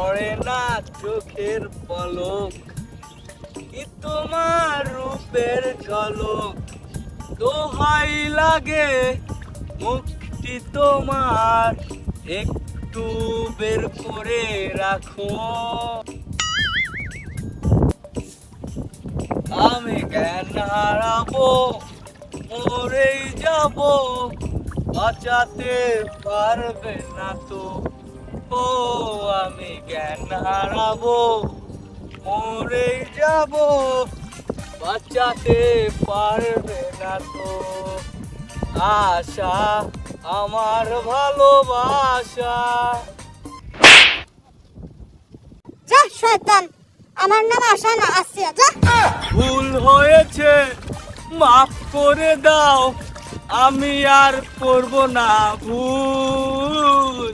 পড়ে না চোখের পলক, কি তোমার রূপের ঝলক, দোহাই লাগে মুক্তি তোমার, একটু বের করে রাখো। আমি জ্ঞান হারাবো, মরেই যাব, বাঁচাতে পারবে না তো। ও আমি জ্ঞান হারাবো, মরেই যাব, বাঁচাতে পারবে না তো। আশা আমার ভালোবাসা। যা শয়তান, আমার নাম আশা না, আসিয়া যা। ভুল হয়েছে, মাফ করে দাও, আমি আর করব না ভুল।